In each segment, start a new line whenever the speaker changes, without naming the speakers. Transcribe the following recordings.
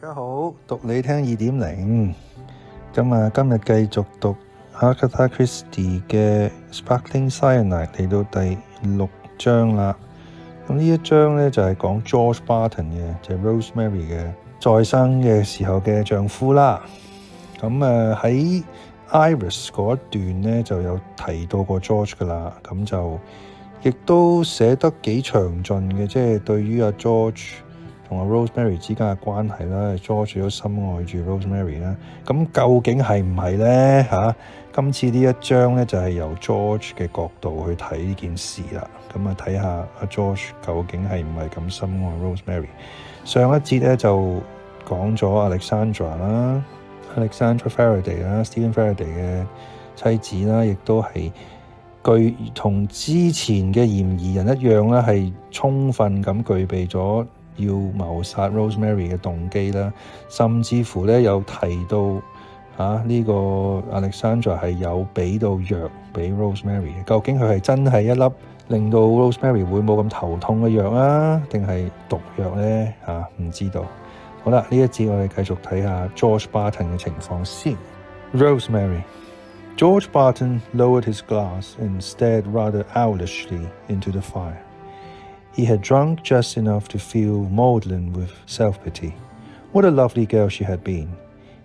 大家好，讀你聽2.0。今日繼續讀 A.Christie 嘅 Sparkling Cyanide 嚟到第6章啦。呢一章呢，就係講 George Barton 嘅，就係 Rosemary 嘅在生嘅時候嘅丈夫啦。喺 Iris 嗰一段呢，就有提到過 George 噶啦，咁就亦都寫得幾詳盡嘅，即係對於阿 George同阿 Rosemary 之間嘅關係啦 ，George 都深愛住 Rosemary 啦。咁究竟係唔係呢？今次呢一章呢，就係由 George 嘅角度去睇呢件事啦。睇下阿 George 究竟係唔係咁深愛 Rosemary。上一節呢，就講咗 Alexandra 啦 ，Alexandra Faraday 啦 ，Stephen Faraday 嘅妻子啦，亦都係同之前嘅嫌疑人一樣啦，係充分咁具備咗要謀殺 Rosemary 嘅動機啦，甚至乎咧有提到呢個 Alexandra 係有俾到藥俾 Rosemary 嘅。究竟佢係真係一粒令到 Rosemary 會冇咁頭痛嘅藥啊，定係毒藥咧？唔知道。好啦，呢一節我哋繼續睇下 George Barton 嘅情況先。Rosemary。George Barton lowered his glass and stared rather owlishly into the fire. He had drunk just enough to feel maudlin with self-pity. What a lovely girl she had been.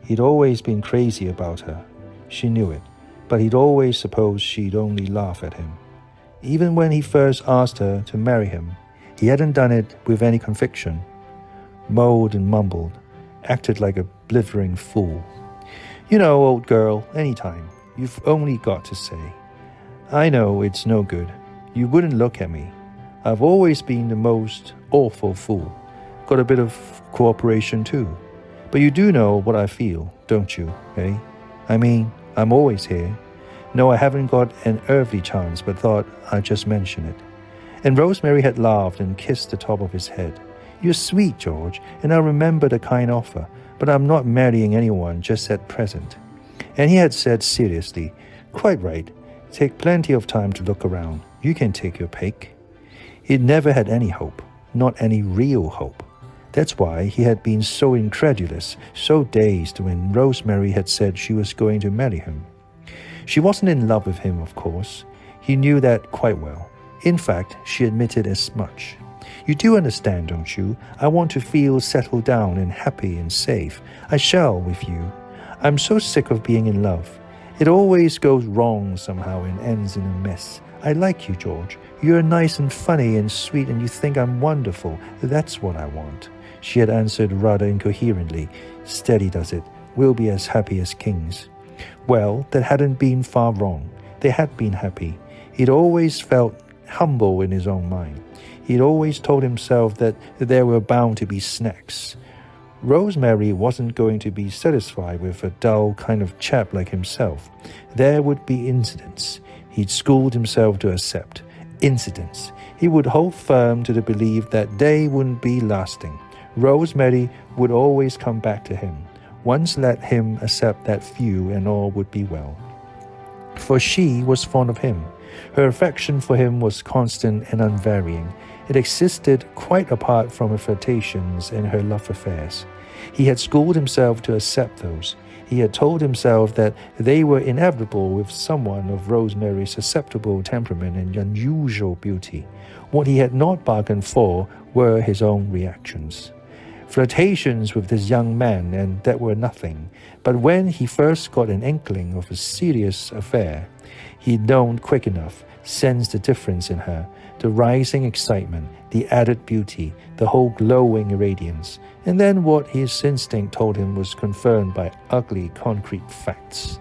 He'd always been crazy about her. She knew it, but he'd always supposed she'd only laugh at him. Even when he first asked her to marry him, he hadn't done it with any conviction. Moaned and mumbled, acted like a blithering fool. You know, old girl, anytime. You've only got to say, I know it's no good. You wouldn't look at me. I've always been the most awful fool. Got a bit of cooperation too. But you do know what I feel, don't you, eh? I mean, I'm always here. No, I haven't got an earthly chance, but thought I'd just mention it. And Rosemary had laughed and kissed the top of his head. You're sweet, George, and I remember the kind offer, but I'm not marrying anyone just at present. And he had said seriously, quite right, take plenty of time to look around. You can take your pick. He'd never had any hope, not any real hope. That's why he had been so incredulous, so dazed when Rosemary had said she was going to marry him. She wasn't in love with him, of course. He knew that quite well. In fact, she admitted as much. You do understand, don't you? I want to feel settled down and happy and safe. I shall with you. I'm so sick of being in love. It always goes wrong somehow and ends in a mess. I like you, George. You're nice and funny and sweet and you think I'm wonderful. That's what I want. She had answered rather incoherently. Steady does it. We'll be as happy as kings. Well, that hadn't been far wrong. They had been happy. He'd always felt humble in his own mind. He'd always told himself that there were bound to be snacks. Rosemary wasn't going to be satisfied with a dull kind of chap like himself. There would be incidents. He'd schooled himself to accept. Incidents. He would hold firm to the belief that they wouldn't be lasting. Rosemary would always come back to him. Once let him accept that few and all would be well. For she was fond of him. Her affection for him was constant and unvarying. It existed quite apart from her flirtations and her love affairs. He had schooled himself to accept those. He had told himself that they were inevitable with someone of Rosemary's susceptible temperament and unusual beauty. What he had not bargained for were his own reactions. Flirtations with this young man, and that were nothing. But when he first got an inkling of a serious affair, he'd known quick enough, sensed the difference in her, the rising excitement, the added beauty, the whole glowing radiance. And then what his instinct told him was confirmed by ugly concrete facts.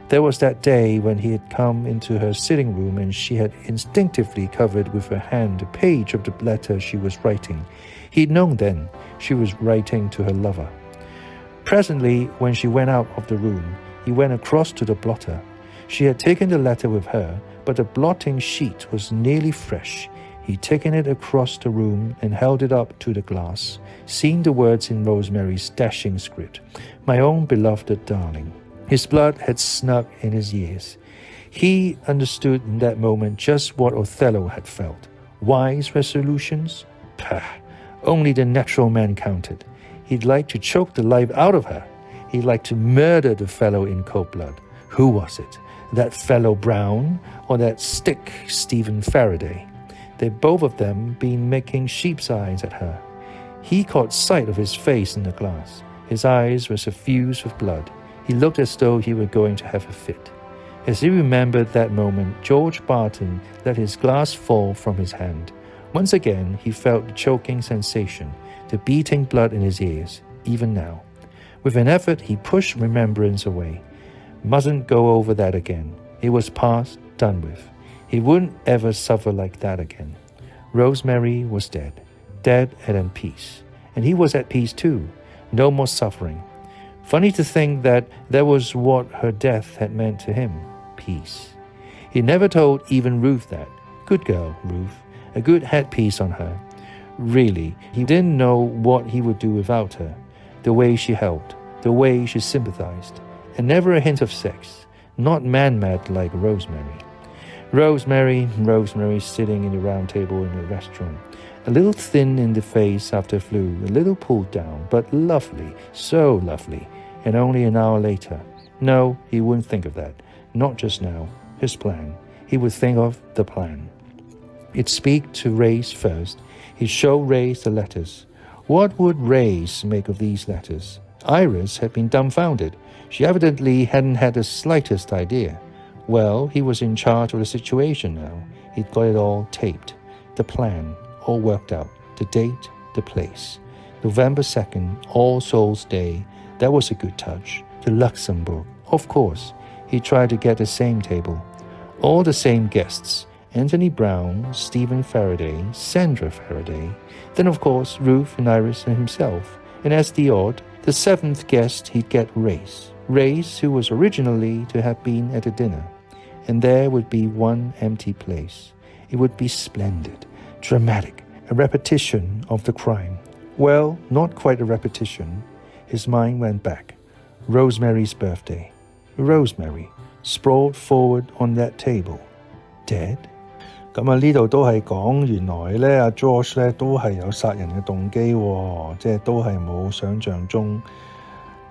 There was that day when he had come into her sitting room and she had instinctively covered with her hand a page of the letter she was writing. He'd known then she was writing to her lover. Presently, when she went out of the room, he went across to the blotter. She had taken the letter with her, but the blotting sheet was nearly fresh. He'd taken it across the room and held it up to the glass, seeing the words in Rosemary's dashing script, "My own beloved darling." His blood had snuck in his ears. He understood in that moment just what Othello had felt. Wise resolutions? Pah! Only the natural man counted. He'd like to choke the life out of her. He'd like to murder the fellow in cold blood. Who was it? That fellow Brown or that stick Stephen Faraday? They both of them been making sheep's eyes at her. He caught sight of his face in the glass. His eyes were suffused with blood. He looked as though he were going to have a fit. As he remembered that moment, George Barton let his glass fall from his hand. Once again, he felt the choking sensation, the beating blood in his ears, even now. With an effort, he pushed remembrance away. Mustn't go over that again. It was past, done with. He wouldn't ever suffer like that again. Rosemary was dead and at peace. And he was at peace too. No more suffering. Funny to think that that was what her death had meant to him. Peace. He never told even Ruth that. Good girl, Ruth. A good headpiece on her. Really, he didn't know what he would do without her. The way she helped, the way she sympathized. And never a hint of sex. Not man-mad like Rosemary. Rosemary sitting in the round table in the restaurant. A little thin in the face after flu, a little pulled down, but lovely, so lovely. And only an hour later. No, he wouldn't think of that. Not just now. His plan. He would think of the plan. He'd speak to Race first. He'd show Race the letters. What would Race make of these letters? Iris had been dumbfounded. She evidently hadn't had the slightest idea. Well, he was in charge of the situation now. He'd got it all taped. The plan, all worked out. The date, the place. November 2nd, All Souls Day. That was a good touch. The Luxembourg. Of course. He tried to get the same table. All the same guests. Anthony Brown, Stephen Faraday, Sandra Faraday. Then, of course, Ruth and Iris and himself. And as the odd, the seventh guest, he'd get Race. Race, who was originally to have been at the dinner. And there would be one empty place. It would be splendid, dramatic, a repetition of the crime. Well, not quite a repetition. His mind went back. Rosemary's birthday. Rosemary, sprawled forward on that table. Dead? 咁呢度都係講原來咧阿 George 咧都係有殺人嘅動機喎，即係都係冇想像中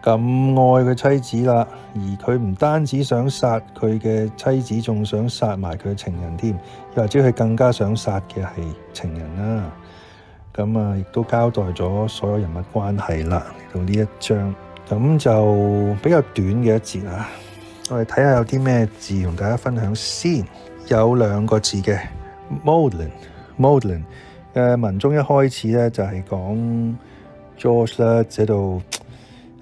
咁愛佢妻子啦，而佢唔單止想殺佢嘅妻子，仲想殺埋佢嘅情人添，又或者佢更加想殺嘅係情人啦。咁亦都交代咗所有人物關係啦，嚟到呢一章，咁就比較短嘅一節啊。我哋睇下有啲咩字同大家分享先。有兩個字嘅 maudlin 文中一開始咧就係講 George 啦，喺度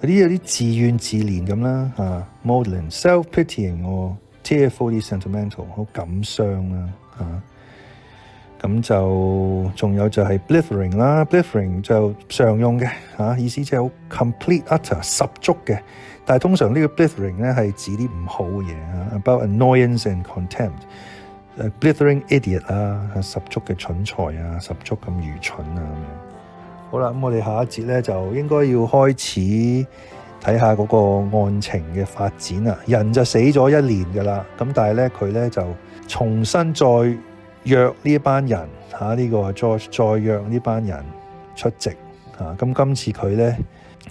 有啲自怨自憐咁啦maudlin self-pitying or tearfully sentimental 好感傷啦咁就仲有就係 blithering 啦 blithering 就常用嘅意思即係好 complete utter 十足嘅，但係通常呢個 blithering 咧係指啲唔好嘅嘢about annoyance and contempt。blithering idiot 十足嘅蠢材十足咁愚蠢咁樣。好啦，咁我哋下一節咧就應該要開始睇下嗰個案情嘅發展啦。人就死咗1年噶啦，咁但係咧佢咧就重新再約呢一班人呢個 George 再約呢班人出席咁今次佢咧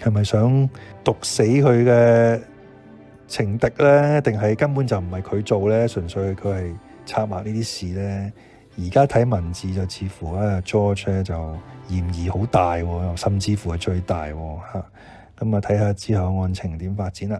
係咪想毒死佢嘅情敵咧，定係根本就唔係佢做咧，純粹佢係策劃呢啲事咧？而家睇文字就似乎George 咧就嫌疑好大甚至乎係最大咁睇下之後案情點發展啦。